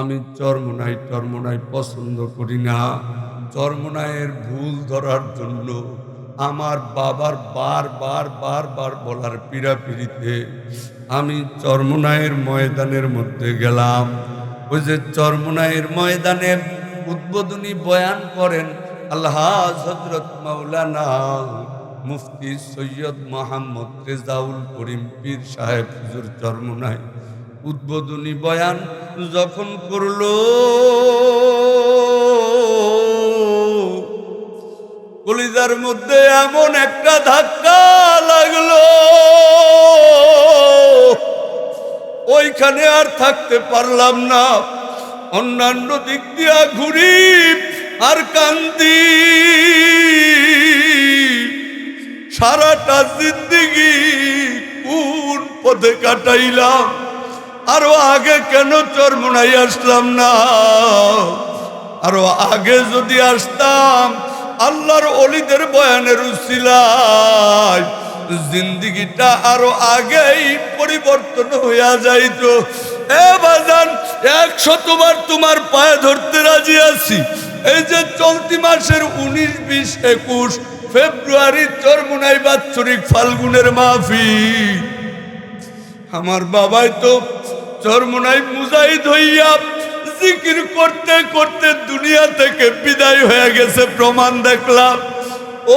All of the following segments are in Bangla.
আমি চরমোনাই পছন্দ করি না। চরমোনাইয়ের ভুল ধরার জন্য আমার বাবার বার বলার পীড়াপিড়িতে আমি চরমোনাইয়ের ময়দানের মধ্যে গেলাম। ওই যে চরমোনাইয়ের ময়দানে উদ্বোধনী বয়ান করেন আলহাজ হযরত মাওলানা মুফতি সৈয়দ মোহাম্মদ রেজাউল করিম পীর সাহেব হুজুর চরমোনাই। উদ্বোধনী বয়ান যখন করলো, কলিজার মধ্যে এমন একটা ধাক্কা লাগলো, ওইখানে আর থাকতে পারলাম না। অন্যান্য দিক দিয়া ঘুরি আর কান্দি। সারাটা জিন্দেগি কোন পথে কাটাইলাম, আরো আগে কেন চরমোনাই আসলাম না? আরো আগে যদি আসতাম আল্লাহর ওলিদের বয়ানের উসিলায় জিন্দেগিটা আরো আগেই পরিবর্তন হইয়া যাইত। এ বাজান, 100 বার তোমার পায়ে ধরতে রাজি আছি। এই যে চলতি মাসের 19, 20, 21 ফেব্রুয়ারি চরমোনাই বাৎসরিক ফাল্গুনের মাহফিল। আমার বাবাই তো চরমোনাই মুজাহিদ হইয়া জিকির করতে করতে দুনিয়া থেকে বিদায় হয়ে গেছে, প্রমাণ দেখলাম।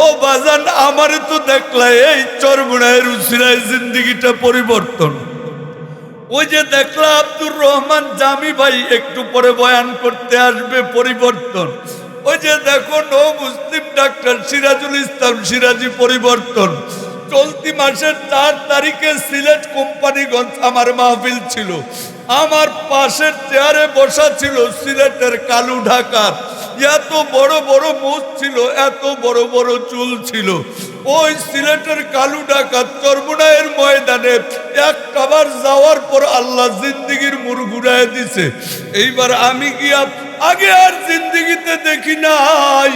ও বাজান, আমারে তো দেখলা এই চরমোনাইয়ের উসিলায় জিন্দেগিটা পরিবর্তন। ওই যে দেখলা আব্দুর রহমান জামি ভাই একটু পরে বয়ান করতে আসবে, পরিবর্তন। ওই যে দেখো নো মুসলিম ডাক্তার সিরাজুল ইসলাম সিরাজি, পরিবর্তন। চলতি মাসের 4 তারিখে সিলেট কোম্পানিগঞ্জ আমার মাহফিল ছিল। আমার পাশের চেয়ারে বসা ছিল সিলেটের কালু ঢাকার। এত বড় বড় মুখ ছিল, এত বড় বড় চুল ছিল। ওই সিলেটের কালু ঢাকা চরমোনাইয়ের ময়দানে একটাবার যাওয়ার পর আল্লাহ জিন্দেগির মুড় ঘুরায় দিছে। এইবার আমি গিয়া আগে আর জিন্দেগিতে দেখি নাই।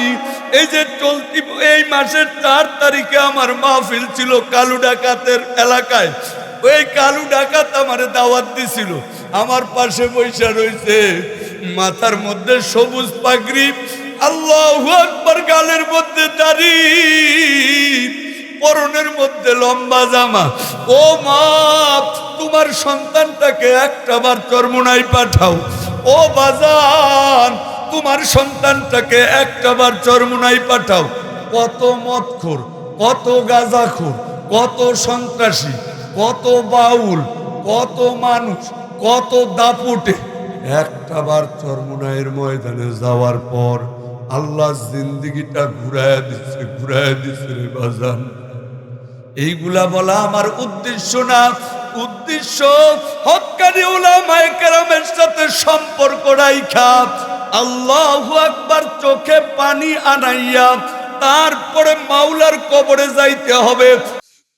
এই যে চলতি এই মাসের 4 তারিখে আমার মাহফিল ছিল কালু ডাকাতের এলাকায়। ওই কালু ডাকাত আমারে দাওয়াত দিছিল। আমার পাশে বৈশা রয়েছে, মাথার মধ্যে সবুজ পাগড়ি, আল্লাহু আকবার, গালের মধ্যে দাড়ি, পরনের মধ্যে লম্বা জামা। ও মা, তোমার সন্তানটাকে একটাবার চরমোনাই পাঠাও। ও বাজান, তোমার সন্তানটাকে একটাবার চরমোনাই পাঠাও। কত মদখোর, কত গাঁজাখোর, কত সন্ত্রাসী, কত বাউল, কত মানুষ, কত দাপুটে একটাবার চরমোনাইয়ের ময়দানে যাওয়ার পর আল্লাহ জিন্দেগিটা ঘুরায় দিচ্ছে রে বাজান। এইগুলা বলা আমার উদ্দেশ্য না। উদ্দেশ্য হক্কানি উলামায়ে কেরামের সাথে সম্পর্ক রাইখা আল্লাহু আকবার চোখে পানি আনাইয়া তারপরে মাওলার কবরে যাইতে হবে।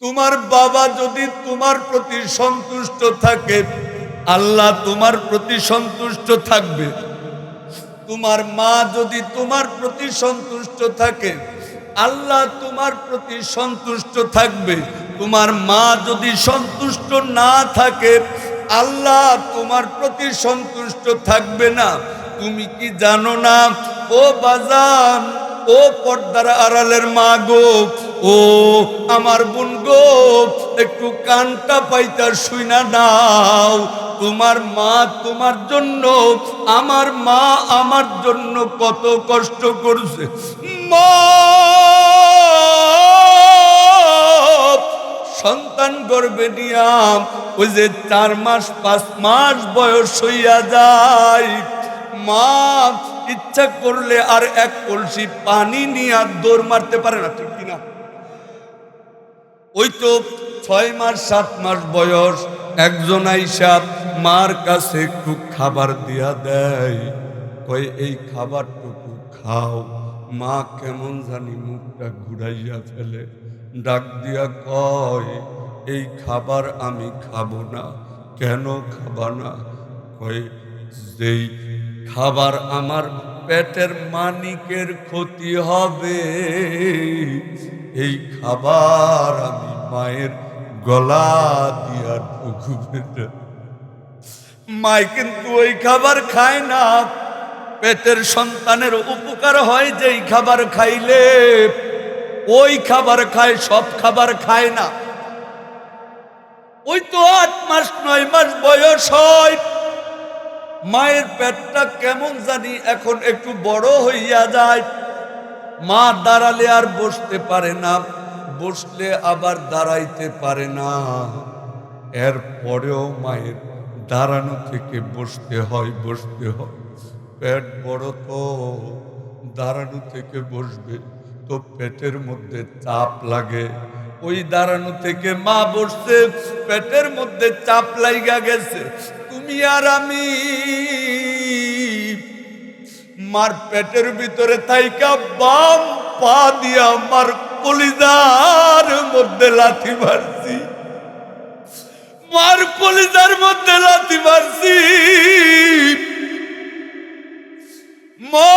তোমার বাবা যদি তোমার প্রতি সন্তুষ্ট থাকে, আল্লাহ তোমার প্রতি সন্তুষ্ট থাকবে। তোমার মা যদি তোমার প্রতি সন্তুষ্ট থাকে, আল্লাহ তোমার প্রতি সন্তুষ্ট থাকবে। তোমার মা যদি সন্তুষ্ট না থাকে, আল্লাহ তোমার প্রতি সন্তুষ্ট থাকবে না। তুমি কি জানো না ও বাজান, ও পর্দার আড়ালের মা গো, ও আমার বোন গো, একটু কানটা পাইতা শুইনা নাও। তোমার মা তোমার জন্য, আমার মা আমার জন্য কত কষ্ট করছে। মা সন্তান গর্ভে নিয়া ওই যে 4 মাস 5 মাস বয়স হইয়া যায়, মা ইচ্ছা করলে আর 1 কলসি পানি নিয়ে দৌড় মারতে পারে না, ঠিক কিনা? ওই তো 6 মাস 7 মাস বয়স একজন আইসা মার কাছে একটু খাবার দিয়া দেয়, কয় এই খাবারটুকু খাও। মা কেমন জানি মুখটা ঘুরাইয়া ফেলে, ডাক দিয়া কয় এই খাবার আমি খাবো না। কেন খাবা না? কয় যেই খাবার আমার পেটের মানিকের ক্ষতি হবে, এই খাবার আমি মায়ের গলা দিয়া ঢুকবে না। মায় কিন্তু ওই খাবার খায় না। পেটের সন্তানের উপকার হয় যেই খাবার খাইলে, ওই খাবার খায়, সব খাবার খায় না। ওই তো 8 মাস 9 মাস বয়স হয়, মায়ের পেটটা কেমন জানি এখন একটু বড় হইয়া যায়। মা দাঁড়ালে আর বসতে পারে না, বসলে আবার দাঁড়াইতে পারে না। এরপরেও মায়ের দাঁড়ানো থেকে বসতে হয়, বসতে হয়। পেট বড় তো, দাঁড়ানো থেকে বসবে তো পেটের মধ্যে চাপ লাগে। ওই দাঁড়ানো থেকে মা বসছে, পেটের মধ্যে চাপ লাইগা গেছে। তুমি আর আমি মার পেটের ভিতরে থাইকা বাম পা দিয়া আমার কলিজার মধ্যে লাথি মারছি, মার কলিজার মধ্যে লাথি মারছি। মা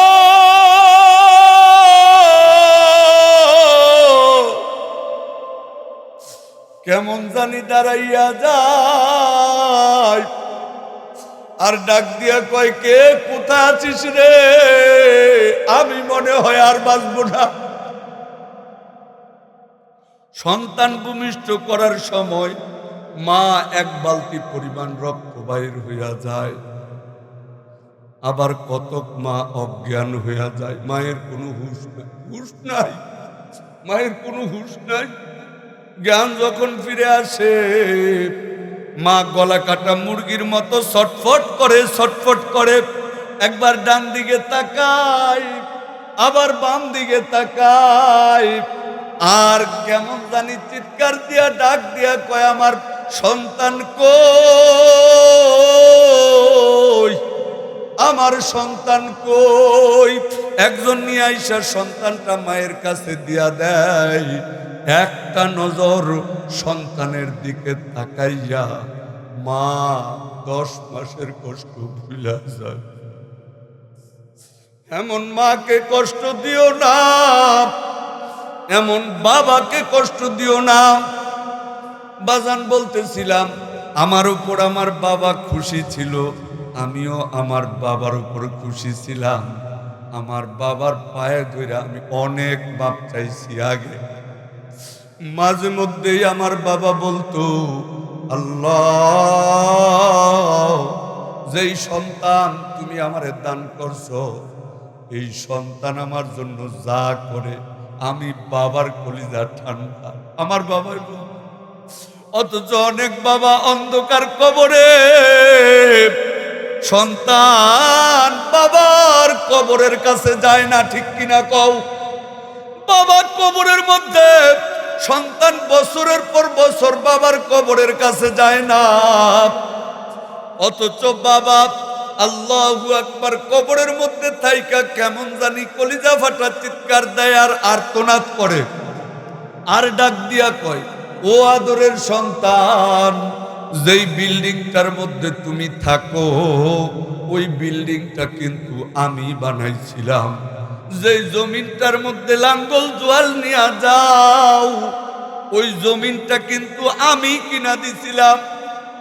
কেমন জানি দাঁড়াইয়া যায়, আর ডাক দিয়া কয়, কে কোথায় আছিস রে? আমি মনে হয় আর বাঁচবো না। সন্তান ভূমিষ্ঠ করার সময় মা এক বালতি পরিমাণ রক্ত বাইর হইয়া যায়, আবার কতক মা অজ্ঞান হইয়া যায়। মায়ের কোনো হুঁশ নাই, হুঁশ নাই, মায়ের কোনো হুঁশ নাই। জ্ঞান যখন ফিরে আসে, মা গলা কাটা মুরগির মতো ছটফট করে, ছটফট করে। একবার ডান দিকে তাকায়, আবার বাম দিকে তাকায়, আর কেমন জানি চিৎকার দিয়া ডাক দিয়া কয়, আমার সন্তান কই, আমার সন্তান কই? একজন নিয়ে আইসা সন্তানটা মায়ের কাছে দিয়া দেয়। একটা নজর সন্তানের দিকে তাকাইয়া মা 10 মাসের কষ্ট ভুলা যায়। এমন মাকে কষ্ট দিও না, এমন বাবাকে কষ্ট দিও না। বাজান বলতেছিলাম, আমার উপর আমার বাবা খুশি ছিল, আমিও আমার বাবার উপর খুশি ছিলাম। আমার বাবার পায়ে ধরে আমি অনেক মাপ চাইছি আগে। মাঝে মধ্যেই আমার বাবা বলতো, আল্লাহ, যেই সন্তান তুমি আমারে দান করছো, এই সন্তান আমার জন্য যা করে, আমি বাবার কলিজা ঠান্ডা। আমার বাবাই বলতো। অথচ অনেক বাবা অন্ধকার কবরে, সন্তান বাবার কবরের কাছে যায় না, ঠিক কিনা কও? বাবার কবরের মধ্যে সন্তান বছরের পর বছর বাবার কবরের কাছে যায় না। অথচ বাবা আল্লাহু আকবার কবরের মধ্যে থাইকা কেমন জানি কলিজা ফাটা চিৎকার দেয় আর আর্তনাদ করে, আর ডাক দিয়া কয়, ও আদরের সন্তান, যেই বিল্ডিংটার মধ্যে তুমি থাকো, ওই বিল্ডিংটা কিন্তু আমি বানাইছিলাম। যেই জমিনটার মধ্যে লাঙ্গল জোয়াল নিয়ে যাও, ওই জমিনটা কিন্তু আমি কিনা দিছিলাম।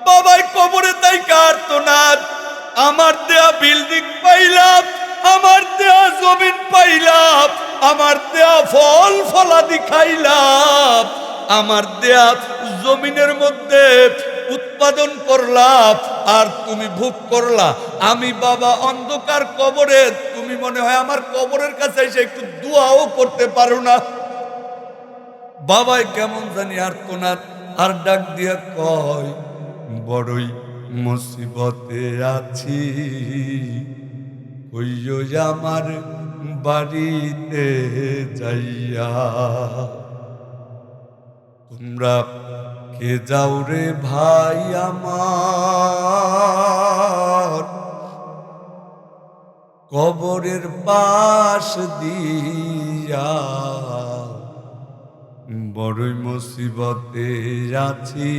বাবাই কবরে তাই আর্তনাদ, আমার দেয়া বিল্ডিং পাইলাম, আমার দেয়া জমিন পাইলাম, আমার দেয়া ফল ফলাদি খাইলাম, আমার দেয়া জমিনের মধ্যে উৎপাদন করলাম, আর তুমি ভোগ করলা। আমি বাবা অন্ধকার কবরে, তুমি মনে হয় আমার কবরের কাছে এসে একটু দোয়াও করতে পারো না। বাবাই কেমন জানি আর্তনাদ, আর ডাক দিয়া কয়, বড়ই মুসিবতে আছি, কইও আমার বাড়িতে যাইয়া। তোমরা কে যাও রে ভাই আমার, কবরের পাশ দিয়া, বড়ই মুসিবতে আছি,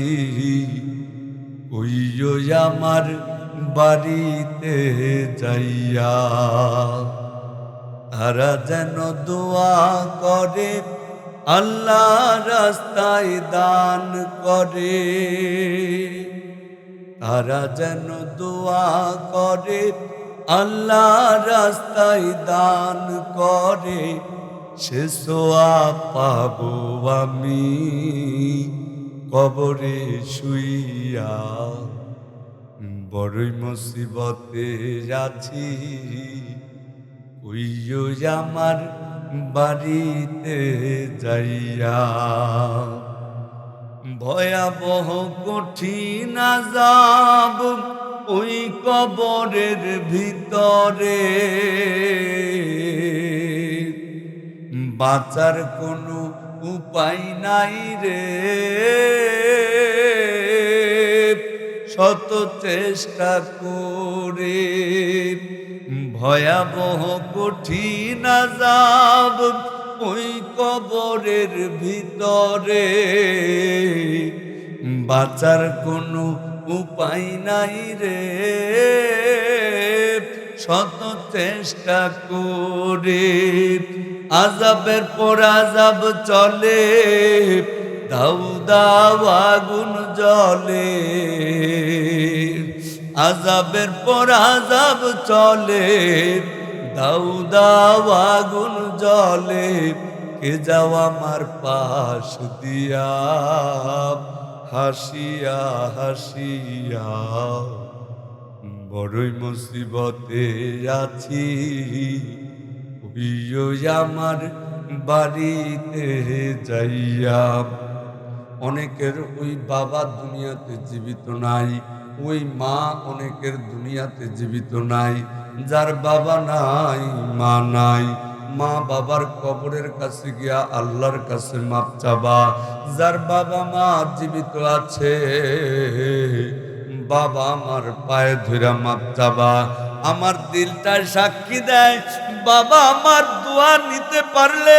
কইও আমার বাড়িতে যাইয়া। তারা যেন দোয়া করে, আল্লাহ রাস্তায় দান করে, তারা যেন দোয়া করে, আল্লাহ রাস্তায় দান করে, সে সোয়াব পাবো আমি কবরে শুইয়া। বড়ই মুসিবতে আছি, ওইও আমার বাড়িতে যাইয়া। ভয়াবহ কঠিন আযাব ওই কবরের ভিতরে, বাঁচার কোনো উপায় নাই রে, শত চেষ্টা করে। ভয়াবহ কঠিন আযাব ওই কবরের ভিতরে, বাঁচার কোনো উপায় নাই রে, শত চেষ্টা করে। আযাবের পর আযাব চলে, দাউ দাউ আগুন জ্বলে। আযাবের পর আযাব চলে, দাউ দাউ আগুন জ্বলে। কে যাও আমার পাশ দিয়া হাসিয়া হাসিয়া। বড়ই মুসিবতে আছি, ওইও আমার বাড়িতে যাইয়া। অনেকের ওই বাবা দুনিয়াতে জীবিত নাই, ওই মা অনেকের দুনিয়াতে জীবিত নাই। যার বাবা নাই মা নাই, মা বাবার কবরের কাছে গিয়া আল্লাহর কাছে মাপ চাবা। যার বাবা মা জীবিত আছে, বাবা আমার পায়ে ধইরা মাপ চাবা। আমার দিলটায় সাক্ষী দেয়, বাবা আমার দোয়া নিতে পারলে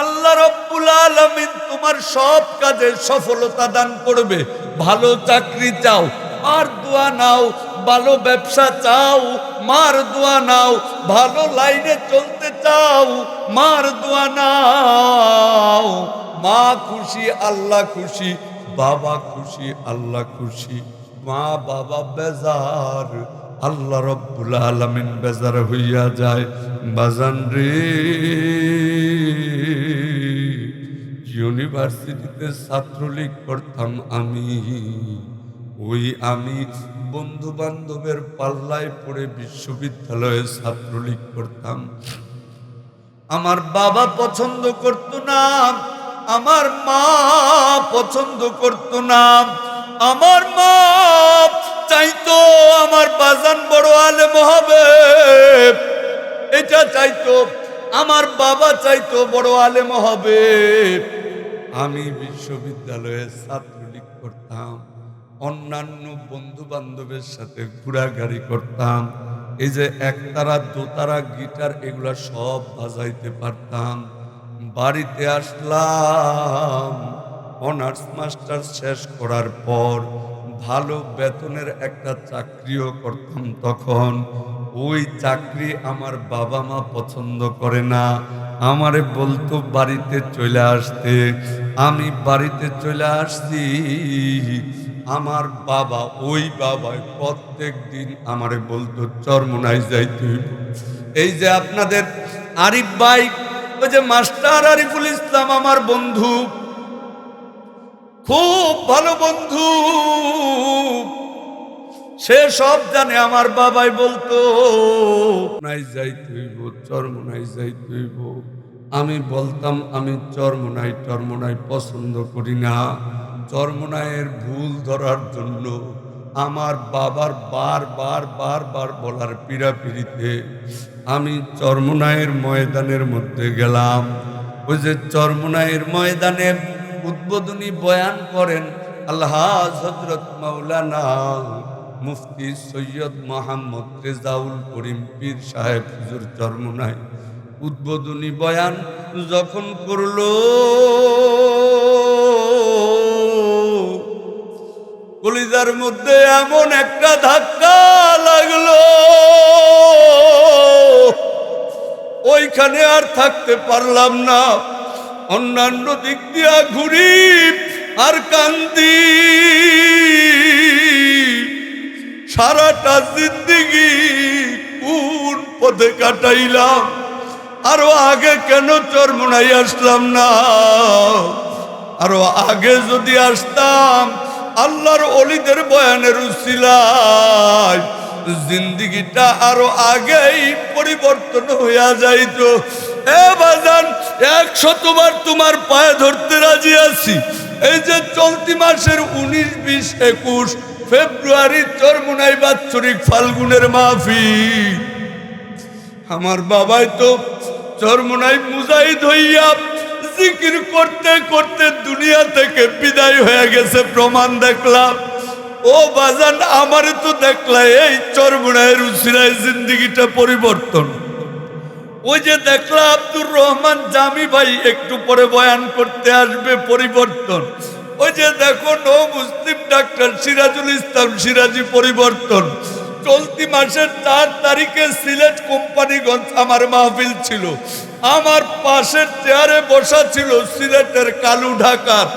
আল্লাহ রাব্বুল আলামিন তোমার সব কাজে সফলতা দান করবে। ভালো চাকরি চাও, মার দোয়া নাও। ভালো ব্যবসা চাও, মার দোয়া নাও। ভালো লাইনে চলতে চাও, মার দোয়া নাও। মা খুশি, আল্লাহ খুশি, বাবা খুশি, আল্লাহ খুশি। মা বাবা বেজার, আল্লাহ রাব্বুল আলামিন বেজার হইয়া যায়। বাজান রে, ইউনিভার্সিটিতে ছাত্রলীগ করতাম আমি, ওই আমি বন্ধু বান্ধবের পাল্লায় পড়ে বিশ্ববিদ্যালয়ে ছাত্রলীগ করতাম। আমার বাবা পছন্দ করত না, আমার মা পছন্দ করত না। আমার মা চাইতো আমার বাজান বড় আলেম হবে, এটা চাইতো। আমার বাবা চাইতো বড় আলেম হবে। আমি বিশ্ববিদ্যালয়ে ছাত্রলীগ করতাম, অন্যান্য বন্ধু বান্ধবের সাথে ঘোরাঘুরি করতাম। এই যে একতারা দোতারা গিটার এগুলা সব বাজাইতে পারতাম। বাড়িতে আসলাম, অনার্স মাস্টার শেষ করার পর ভালো বেতনের একটা চাকরিও করতাম। তখন ওই চাকরি আমার বাবা মা পছন্দ করে না, আমারে বলতো বাড়িতে চলে আসতে। আমি বাড়িতে চলে আসছি। আমার বাবা, ওই বাবাই প্রত্যেক দিন আমারে বলতো চরমোনাই যাইতে হইব। এই যে আপনাদের আরিফ ভাই, ওই যে মাস্টার আরিফুল ইসলাম আমার বন্ধু, খুব ভালো বন্ধু, সে সব জানে। আমার বাবাই বলতো নাই যাইতে হইব, চরমোনাই যাইতে হইব। আমি বলতাম আমি চরমোনাই পছন্দ করি না। চরমোনাইয়ের ভুল ধরার জন্য আমার বাবার বারবার বলার পীড়াপিড়িতে আমি চরমোনাইয়ের ময়দানের মধ্যে গেলাম। ওই যে চরমোনাইয়ের ময়দানে উদ্বোধনী বয়ান করেন আলহাজ হযরত মাওলানা মুফতি সৈয়দ মোহাম্মদ রেজাউল করিম পীর সাহেব হুজুর চরমোনাই। উদ্বোধনী বয়ান যখন করলো, কলিজার মধ্যে এমন একটা ধাক্কা লাগলো, ওইখানে আর থাকতে পারলাম না। অন্যান্য দিক দিয়া ঘুরি আর কান্দি। সারাটা জিন্দিগি কোন পথে কাটাইলাম, আরো আগে কেন চরমোনাই আসলাম না? আরো আগে যদি আসতাম আল্লাহর ওলিদের বয়ানের উসিলায় জিন্দিগিটা আরো আগেই পরিবর্তন হইয়া যাইতো। এ বাজান, 100 বার তোমার পায়ে ধরতে রাজি আছি। এই যে চলতি মাসের 19, 20, 21 ফেব্রুয়ারি চরমোনাই বাৎসরিক ফাল্গুনের মাহফিল, আমার বাবাই তো চরমোনাই মুজাহিদ হইয়া জিকির করতে করতে দুনিয়া থেকে বিদায় হয়ে গেছে, প্রমাণ দেখলাম। ও বাজান, আমারে তো দেখলা এই চরমোনাইয়ের উসিলায় জিন্দিগিটা পরিবর্তন। ওই যে দেখলা আব্দুর রহমান জামি ভাই একটু পরে বয়ান করতে আসবে, পরিবর্তন। ওই যে দেখো নো মুসলিম ডাক্তার সিরাজুল ইসলাম সিরাজি, পরিবর্তন। চলতি মাসের 4 তারিখে সিলেট কোম্পানিগঞ্জ আমার মাহফিল ছিল। আমার পাশের চেয়ারে বসা ছিল সিলেটের কালু ঢাকার।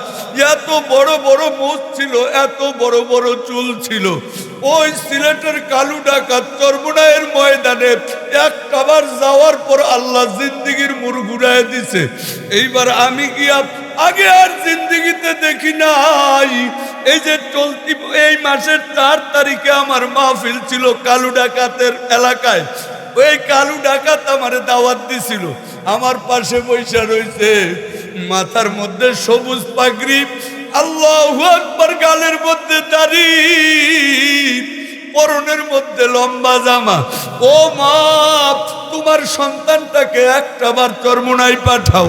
এত বড় বড় মুখ ছিল, এত বড় বড় চুল ছিল। ওই সিলেটের কালু ঢাকা চরমোনাইয়ের ময়দানে একটাবার যাওয়ার পর আল্লাহ জিন্দিগির মুড় ঘুরায় দিছে। এইবার আমি গিয়া আগে আর জিন্দিগিতে দেখি নাই। এই যে চলতি এই মাসের 4 তারিখে আমার মাহফিল ছিল কালু ডাকাতের এলাকায়। ওই কালু ডাকাত আমারে দাওয়াত দিছিল। আমার পাশে বৈশা রয়েছে, মাথার মধ্যে সবুজ পাগড়ি, আল্লাহু আকবার, গালের মধ্যে দাড়ি, পরনের মধ্যে লম্বা জামা। ও মা, তোমার সন্তানটাকে একটাবার চরমোনাই পাঠাও।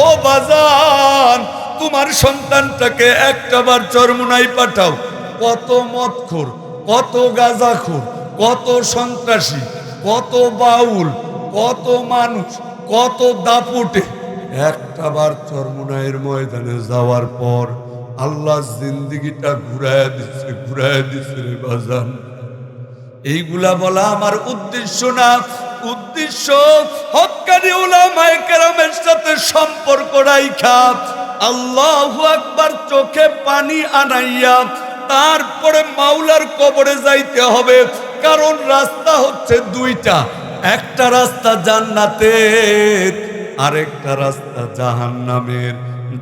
ও বাজান, তোমার সন্তানটাকে একটাবার চরমোনাই পাঠাও। কত মদখোর, কত গাঁজাখোর, কত সন্ত্রাসী, কত বাউল, কত মানুষ, কত দাপুটে একটাবার চরমোনাইয়ের ময়দানে যাওয়ার পর আল্লাহ জিন্দিগিটা ঘুরাইয়া দিচ্ছে রে বাজান। এইগুলা বলা আমার উদ্দেশ্য না। উদ্দেশ্য হক্কানি উলামায়ে কেরামের সাথে সম্পর্ক রাইখা আল্লাহু আকবার চোখে পানি আনাইয়া তারপরে মাওলার কবরে যাইতে হবে। কারণ রাস্তা হচ্ছে 2টা, একটা রাস্তা জান্নাতের, আরেকটা রাস্তা জাহান্নামের।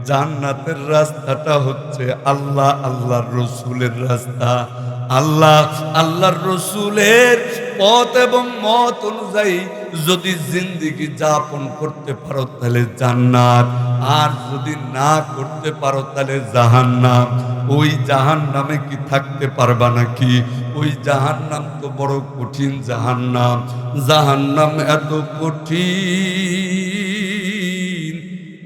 জান্নাতের রাস্তাটা হচ্ছে আল্লাহ আল্লাহর রসুলের রাস্তা। আল্লাহর রসুলের পথ এবং মত অনুযায়ী যদি জিন্দিগি যাপন করতে পারো তাহলে জান্নাত, আর যদি না করতে পারো তাহলে জাহান্নাম। ওই জাহান্নামে কি থাকতে পারবা নাকি? ওই জাহান্নাম তো বড় কঠিন জাহান্নাম। জাহান্নাম এত কঠিন,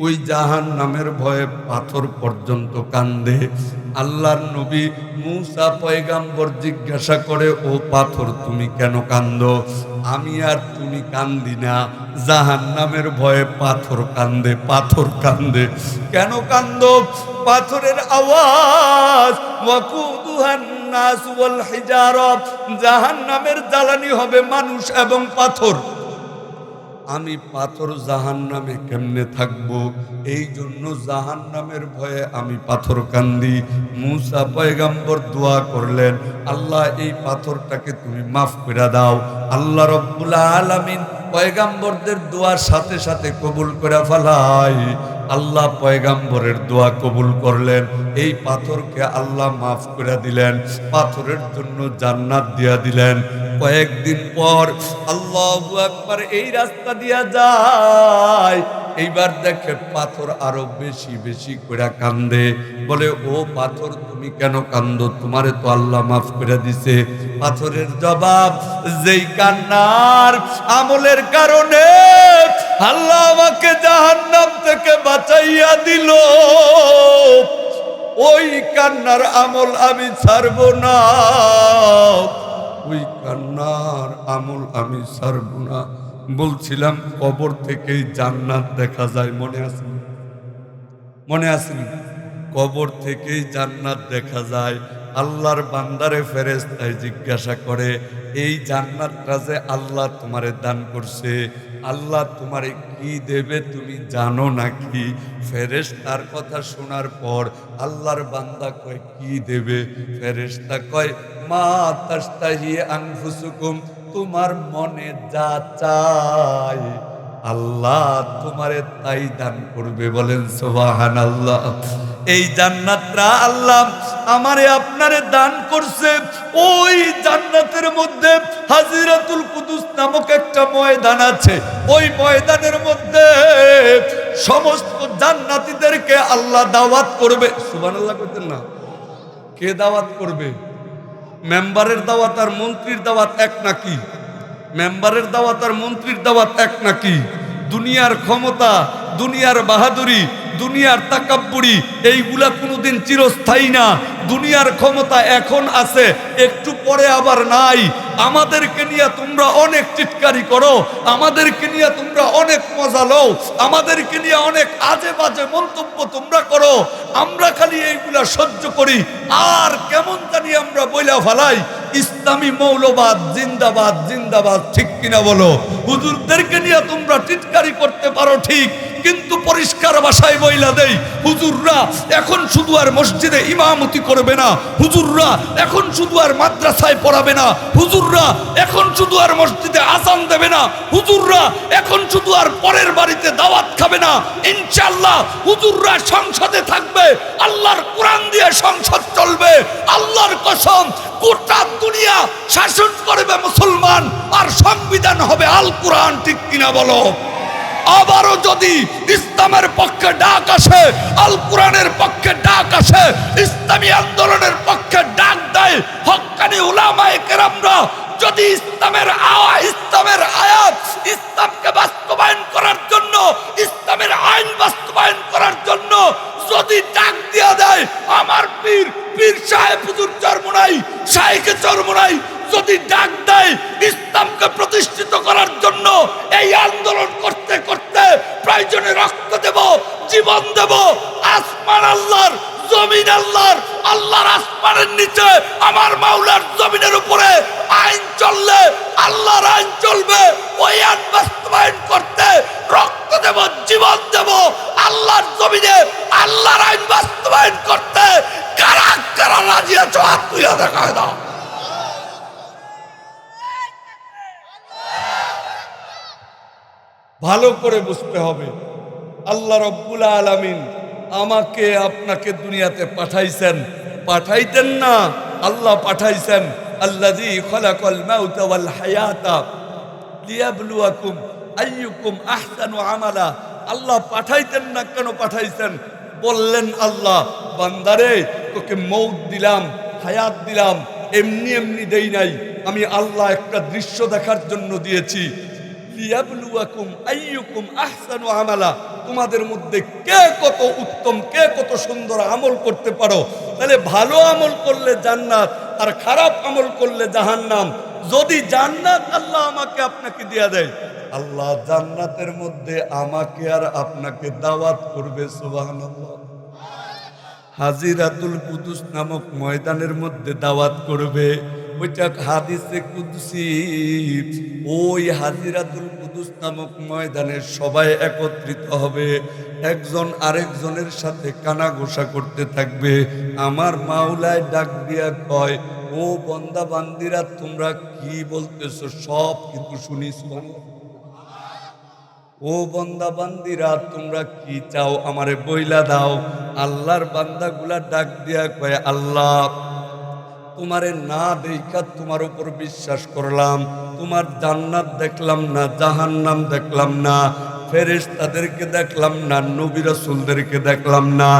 ওই জাহান্নামের ভয়ে পাথর পর্যন্ত কান্দে। আল্লাহর নবী মুসা পয়গাম্বর জিজ্ঞাসা করে, ও পাথর তুমি কেন কান্দো? আমি আর তুমি কান্দি না, জাহান্নামের ভয়ে পাথর কান্দে। পাথর কান্দে কেন কান্দো? পাথরের আওয়াজ, ওয়াকুদুহান নাস ওয়াল হিজারা, জাহান্নামের জ্বালানি হবে মানুষ এবং পাথর। আমি পাথর জাহান্নামে কেমনে থাকবো? এই জন্য জাহান্নামের ভয়ে আমি পাথর কান্দি। মুসা পয়গাম্বর দোয়া করলেন, আল্লাহ এই পাথরটাকে তুমি মাফ করে দাও। আল্লাহ রব্বুল আলামিন পয়গাম্বরদের দোয়ার সাথে সাথে কবুল করে ফেলাই। আল্লাহ পয়গাম্বরের দোয়া কবুল করলেন, এই পাথরকে আল্লাহ মাফ করে দিলেন, পাথরের জন্য জান্নাত দিয়া দিলেন। কয়েকদিন পর আল্লাহু আকবার এই রাস্তা দিয়া যায়। এইবার দেখে পাথর আরো বেশি বেশি করে কান্দে। বলে, ও পাথর তুমি কেন কান্দো? তোমারে তো আল্লাহ মাফ করে দিছে। পাথরের জবাব, যেই কান্নার আমলের কারণে আল্লাহ আমাকে জাহান্নাম থেকে বাঁচাইয়া দিল, ওই কান্নার আমল আমি ছাড়ব না। ওই কান্নার আমল আমি ছাড়ব না। বলছিলাম কবর থেকেই জান্নাত দেখা যায়, মনে আছে? মনে আছে? কবর থেকেই জান্নাত দেখা যায়। আল্লাহর বান্দারে ফেরেশতায় জিজ্ঞাসা করে, এই জান্নাতটা যে আল্লাহ তোমারে দান করছে, আল্লাহ তোমারে কি দেবে তুমি জানো নাকি? ফেরেশতার কথা শোনার পর আল্লাহর বান্দা কয়, কি দেবে? ফেরেশতা কয়, মা তাস্তাহি আনফুসুকুম, তোমার মনে যা চায় আল্লাহ তোমারে তাই দান করবে। বলেন সুবহানাল্লাহ। এই জান্নাতটা আল্লাহ আমারে আপনারে দান করছে। ওই জান্নাতের মধ্যে হাজিরাতুল কুদুস নামক একটা ময়দান আছে। ওই ময়দানের মধ্যে সমস্ত জান্নাতীদেরকে আল্লাহ দাওয়াত করবে। সুবহানাল্লাহ কইতেন না? কে দাওয়াত করবে? মেম্বারের দাওয়াত আর মন্ত্রীর দাওয়াত এক নাকি? মেম্বারের দাওয়াত আর মন্ত্রীর দাওয়াত এক নাকি? দুনিয়ার ক্ষমতা, দুনিয়ার বাহাদুরি, দুনিয়ার তাকাব্বুরি এইগুলা কোনোদিন চিরস্থায়ী না। দুনিয়ার ক্ষমতা এখন আছে, একটু পরে আবার নাই। আমাদেরকে নিয়ে তোমরা অনেক চিৎকারি করো, আমাদেরকে নিয়ে তোমরা অনেক মজা লও, আমাদেরকে নিয়ে অনেক আজে বাজে মন্তব্য তোমরা করো। আমরা খালি এইগুলা সহ্য করি আর কেমন জানি আমরা বইলা ফালাই, ইসলামী মৌলবাদ জিন্দাবাদ জিন্দাবাদ, ঠিক কিনা বলো? হুজুরদেরকে নিয়ে তোমরা চিৎকারি করতে পারো ঠিক, কিন্তু পরিষ্কার ভাষায় বইলা দেই, হুজুররা এখন শুধু আর মসজিদে ইমামতি করবে না, হুজুররা এখন শুধু আর মাদ্রাসায় পড়াবে না, হুজুররা এখন শুধু আর মসজিদে আযান দেবে না, হুজুররা এখন শুধু আর পরের বাড়িতে দাওয়াত খাবে না। ইনশাআল্লাহ হুজুররা সংসদে থাকবে, আল্লাহর কোরআন দিয়ে সংসদ চলবে। আল্লাহর কসম, গোটা দুনিয়া শাসন করবে মুসলমান, আর সংবিধান হবে আল কোরআন, ঠিক কিনা বলো? আবারও যদি ইসলামের পক্ষে ডাক আসে, আল কোরআনের পক্ষে ডাক আসে, ইসলামী আন্দোলনের পক্ষে ডাক দেয় হক্কানি উলামায়ে কেরামরা, যদি ইসলামের আয়াত, ইসলামকে বাস্তবায়ন করার জন্য, ইসলামের আইন বাস্তবায়ন করার জন্য যদি ডাক দিয়া দেয়, আমার পীর সাহেব হুজুর চরমোনাই, শাইখে চরমোনাই যদি ডাক দেয় ইসলামকে প্রতিষ্ঠিত করার জন্য, এই আন্দোলন করতে করতে প্রয়োজনে রক্ত দেব, জীবন দেব। আসমান আল্লাহর, জমিন আল্লাহর, আল্লাহর আসমানের নিচে আমার মাওলার জমিনের উপরে আইন চললে আল্লাহর আইন চলবে। ওই আইন বাস্তবায়ন করতে রক্ত দেব, জীবন দেব। আল্লাহর জমিনে আল্লাহর আইন বাস্তবায়ন করতে কারা কারা রাজি আছো? হাত তুলে দেখায় দাও। ভালো করে বুঝতে হবে, আল্লাহ রব্বুল আলামিন আমাকে আপনাকে দুনিয়াতে পাঠাইছেন, পাঠাইতেন না, আল্লাহ পাঠাইছেন। আল্লাযী খালাকাল মাউতা ওয়াল হায়াতা লিয়াবলুয়াকুম আইয়ুকুম আহসানু আমালা। আল্লাহ পাঠাইতেন না, কেন পাঠাইছেন? বললেন আল্লাহ, বান্দারে তোকে মৌত দিলাম, হায়াত দিলাম, এমনি এমনি দেই নাই। আমি আল্লাহ একটা দৃশ্য দেখার জন্য দিয়েছি। লিয়াবলুয়াকুম আইয়ুকুম আহসানু আমালা, তোমাদের মধ্যে কে কত উত্তম, কে কত সুন্দর আমল করতে পারো। তাহলে ভালো আমল করলে জান্নাত, আর খারাপ আমল করলে জাহান্নাম। যদি জান্নাত আল্লাহ আমাকে আপনাকে দিয়া দেয়, আল্লাহ জান্নাতের মধ্যে আমাকে আর আপনাকে দাওয়াত করবে। সুবহানাল্লাহ। হাজিরাতুল কুদুস নামক ময়দানের মধ্যে দাওয়াত করবে। ওইটা হাদিসে কুদসি। ওই হাজিরাতুল কুদুস নামক ময়দানে সবাই একত্রিত হবে, একজন আরেকজনের সাথে কানাঘোষা করতে থাকবে। আমার মাওলায় ডাক দিয়া কয়, ও বন্দা বান্দিরা, তোমরা কি বলতেছো সব কিন্তু শুনি। ও বন্দা বান্দিরা, তোমরা কি চাও আমারে বইলা দাও। আল্লাহর বান্দাগুলা ডাক দিয়া কয়, আল্লাহ তোমারে না দেখা তোমার উপর বিশ্বাস করলাম, তোমার জান্নাত দেখলাম না, জাহান্নাম দেখলাম না, ফেরেশতাদেরকে দেখলাম না, নবী রাসূলদেরকে দেখলাম না,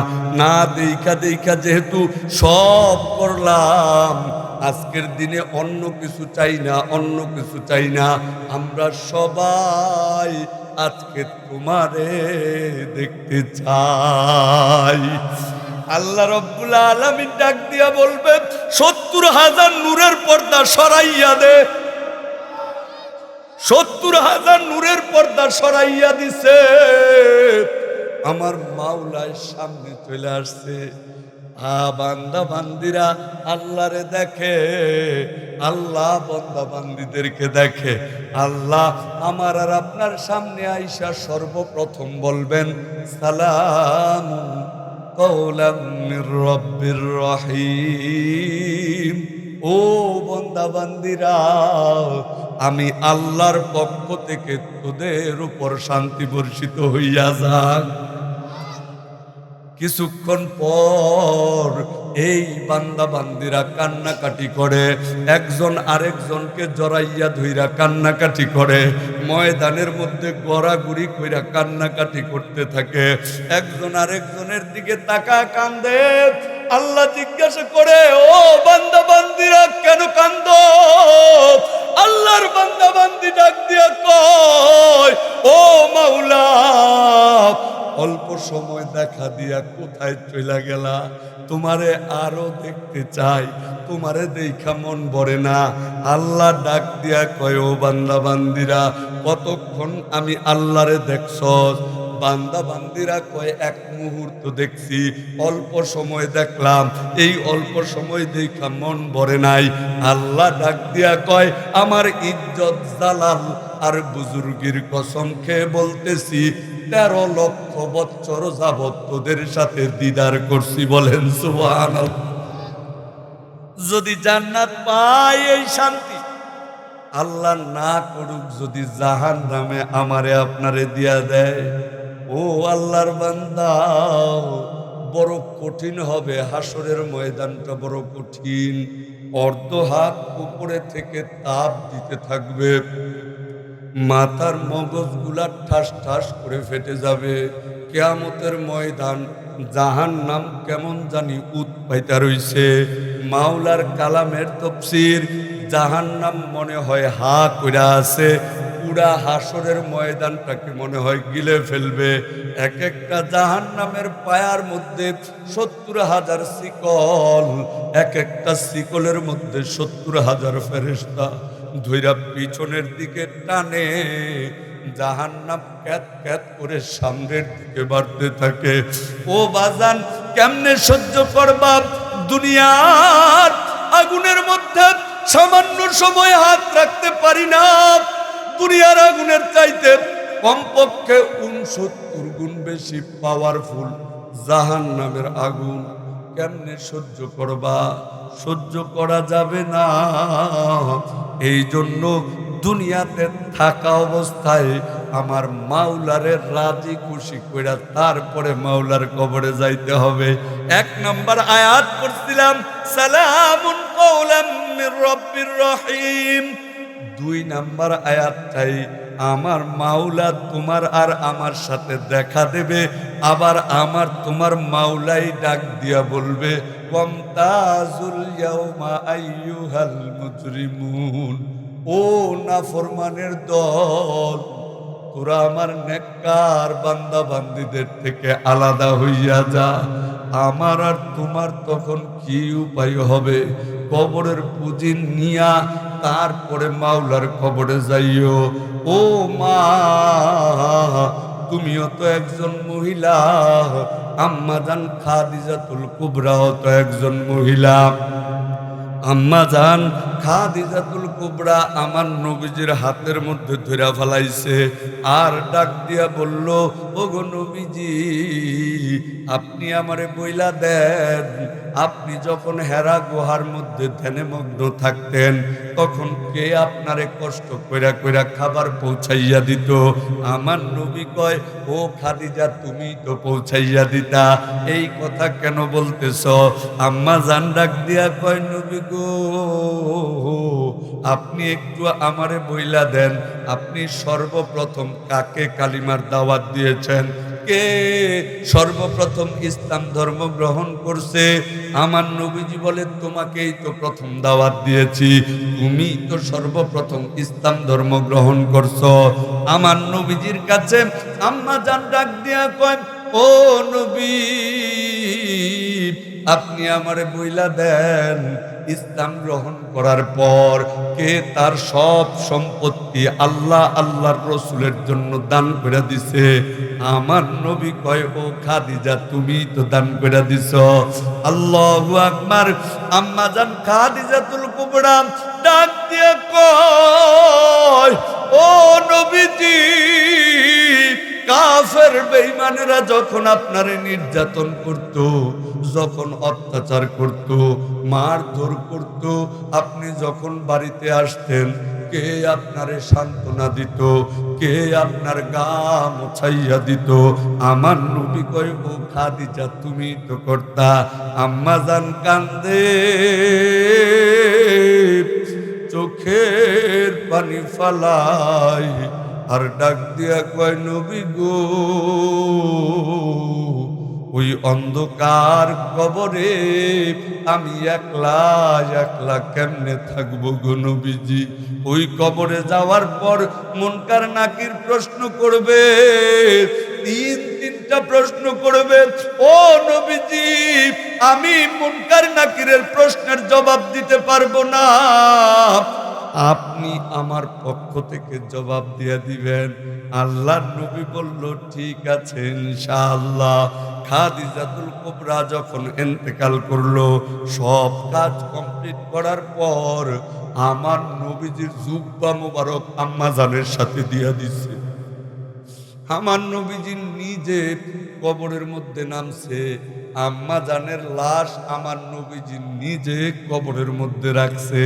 না দেখা দেখা যেহেতু সব করলাম, আজকের দিনে অন্য কিছু চাই না, অন্য কিছু চাই না। আমরা সবাই আজকে তোমারে দেখতে চাই। আল্লাহ রব্বুল আলামিন ডাক দিয়া বলবে, ৭০,০০০ নূরের পর্দা সরাইয়া দে। ৭০,০০০ নূরের পর্দা সরাইয়া দিছে। আমার মাওলার সামনে চলে আসছে। বান্দা বান্দিরা আল্লাহরে দেখে, আল্লাহ বান্দা বান্দিদেরকে দেখে। আল্লাহ আমার আর আপনার সামনে আইসা সর্বপ্রথম বলবেন সালামুন কওলাম মির রাব্বির রহিম। ও বান্দা বান্দিরা, আমি আল্লাহর পক্ষ থেকে তোদের উপর শান্তি বর্ষিত হইয়া যাক। কিছুক্ষণ পর এই বান্দা বান্দিরা কান্নাকাটি করে, একজন আরেকজনকে জড়াইয়া ধইরা কান্নাকাটি করে, ময়দানের মধ্যে গড়াগড়ি কইরা কান্নাকাটি করতে থাকে, একজন আরেকজনের দিকে তাকা কান্দে। আল্লাহ জিজ্ঞাসা করে, ও বান্দা বান্দিরা কেন কান্দো? আল্লাহর বান্দা বান্দি ডাক দিয়া কয়, ও মাওলা, অল্প সময় দেখা দিয়া কোথায় চলে গেলা? তোমারে আরো দেখতে চাই, তোমারে দেখা মন ভরে না। আল্লাহ ডাক দিয়া কয়, ও বান্দা বান্দিরা কতক্ষণ আমি আল্লাহরে দেখছস? বান্দা বান্দিরা কয়, এক মুহূর্ত দেখছি, অল্প সময় দেখলাম, এই অল্প সময় দেখা মন ভরে নাই। আল্লাহ ডাক দিয়া কয়, আমার ইজ্জত জালাল আর বুজুর্গির কসম খেয়ে বলতেছি, 13 লক্ষ বছর যাবত তোদের সাথে দিদার করছি। বলেন সুবহানাল্লাহ। যদি জান্নাত পাই এই শান্তি, আল্লাহ না করুক যদি জাহান্নামে আমারে আপনারে দিয়া দেয়, ও আল্লাহর বান্দা, বড় কঠিন হবে। হাসরের ময়দানটা বড় কঠিন। অর্ধ হাত উপরে থেকে তাপ দিতে থাকবে, মাথার মগজগুলা ঠাস ঠাস করে ফেটে যাবে। কিয়ামতের ময়দান, জাহান্নাম কেমন জানি উৎপাইতা রইছে। মাওলার কালামের তাফসীর, জাহান্নাম মনে হয় হা কইরা আছে, পুরা হাসরের ময়দানটাকে মনে হয় গিলে ফেলবে। এক একটা জাহান্নামের পায়ার মধ্যে 70,000 শিকল, এক একটা শিকলের মধ্যে 70,000 ফেরেশতা ধইরা পিছনের দিকে টানে। জাহান্নাম ক্যাত ক্যাত করে সামনের দিকে বাড়তে থাকে। ও বাজান, কেমনে সহ্য করবা? দুনিয়ার আগুনের মধ্যে সামান্য সময় হাত রাখতে পারি না। দুনিয়ার আগুনের চাইতে কমপক্ষে 69 গুণ বেশি পাওয়ারফুল জাহান্নামের আগুন। কেমনে সহ্য করবা? সহ্য করা যাবে না। এই জন্য দুনিয়াতে থাকা অবস্থায় আমার মাওলারে রাজি খুশি কইরা তারপরে মাওলার কবরে যাইতে হবে। 1 নম্বর আয়াত পড়ছিলাম, সালামুন কওলাম মির রাব্বির রহিম। 2 নম্বর আয়াতটাই আমার মাওলা তোমার আর আমার সাথে দেখা দেবে, আবার আমার তোমার মাওলাই ডাক দিয়া বলবে, ওয়ামতাজুল ইয়াউমা আইয়ুহাল মুজরিমুন। ও নাফরমানের দল, তোরা আমার নেককার বান্দা বান্দিদের থেকে আলাদা হইয়া যা। আমার আর তোমার তখন কি উপায় হবে? কবরের পুঁজি নিয়া তারপরে মাওলার কবরে যাইও। ও মা, তুমিও তো একজন মহিলা, আম্মাজান খাদিজাতুল কুবরাও তো একজন মহিলা। আম্মাজান খাদিজাতুল কুবরা আমার নবীজির হাতের মধ্যে ধরে ফেলাইছে, আর ডাক দিয়া বলল, ওগো নবীজি, আপনি আমারে বইলা দেন, আপনি যখন হেরা গুহার মধ্যে ধ্যানে মগ্ন থাকতেন, তখন কে আপনারে কষ্ট কইরা কইরা খাবার পৌঁছাইয়া দিত? আমার নবী কয়, ও খাদিজা, তুমি তো পৌঁছাইয়া দিতা, এই কথা কেন বলতেছ? আম্মা জান ডাক দিয়া কয়, নবী গো, আপনি একটু আমারে বইলা দেন, আপনি সর্বপ্রথম কাকে কালিমার দাওয়াত দিয়েছেন? কে সর্বপ্রথম ইসলাম ধর্ম গ্রহণ করছে? আমার নবীজি বলে, তোমাকেই তো প্রথম দাওয়াত দিয়েছি, তুমি তো সর্বপ্রথম ইসলাম ধর্ম গ্রহণ করছো। আমার নবীজির কাছে আম্মা জান ডাক দিয়া কয়, ও নবী, আপনি আমারে বইলা দেন, ইসলাম গ্রহণ করার পর কে তার সব সম্পত্তি আল্লাহ আল্লাহর রসুলের জন্য দান করে দিছে? আমার নবী কয়, ও খাদিজা, তুমি তো দান করে দিছ। আল্লাহু আকবার। আম্মা জান খাদিজাতুল কুবরা ডাক দিয়ে কয়, ও নবীজি, কাফের বেঈমানেরা যখন আপনারে নির্যাতন করত, যখন অত্যাচার করত, মারধর করত, আপনি যখন বাড়িতে আসতেন, কে আপনারে সান্ত্বনা দিত? কে আপনার গা মোছাইয়া দিত? আমার নবী কয়, ও খাদিজা, তুমি তো করতা। আম্মা জান কান্দে, চোখের পানি ফালাই, আর ডাক দিয়া কয়, নবী গো, ওই অন্ধকার কবরে আমি একলা একলা কেমনে থাকবো গো নবীজি? ওই কবরে যাওয়ার পর মুনকার নাকির প্রশ্ন করবে, তিনটা প্রশ্ন করবে। ও নবীজি, আমি মুনকার নাকিরের প্রশ্নের জবাব দিতে পারবো না, আপনি আমার পক্ষ থেকে জবাব দিয়ে দিবেন। আল্লাহর নবী বলল, ঠিক আছে ইনশাআল্লাহ। খাদিজাতুল কুবরা যখন ইন্তেকাল করলো, সব কাজ কমপ্লিট করার পর আমার নবীজির জুব্বা মোবারক আম্মা জানের সাথে দিয়া দিছে। আমার নবীজি নিজে কবরের মধ্যে নামছে, আম্মা জানের লাশ আমার নবীজি নিজে কবরের মধ্যে রাখছে।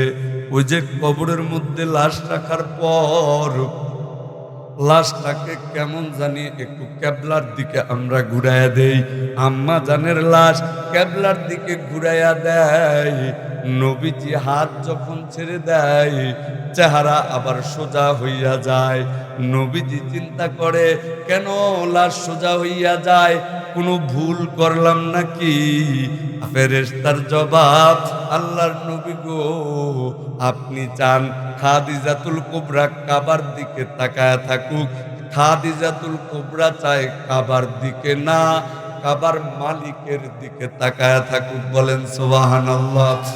ওই যে কবরের মধ্যে লাশ রাখার পর লাশটাকে কেমন জানি একটু কেবলার দিকে আমরা ঘুরাইয়া দেই। আম্মা জানের লাশ কেবলার দিকে ঘুরাইয়া দেয়। নবীজি হাত যখন ছেড়ে দেয়, চেহারা আবার সোজা হইয়া যায়। নবীজি চিন্তা করে, কেন লাশ সোজা হইয়া যায়? কোনো ভুল করলাম নাকি? ফেরেশতার জবাব, আল্লাহর নবী গো, আপনি চান খাদিজাতুল কুবরা কাবার দিকে তাকায় থাকুক। খাদিজাতুল কুবরা চায় কাবার দিকে না, কাবার মালিকের দিকে তাকায় থাকুক। বলেন সুবহানাল্লাহ।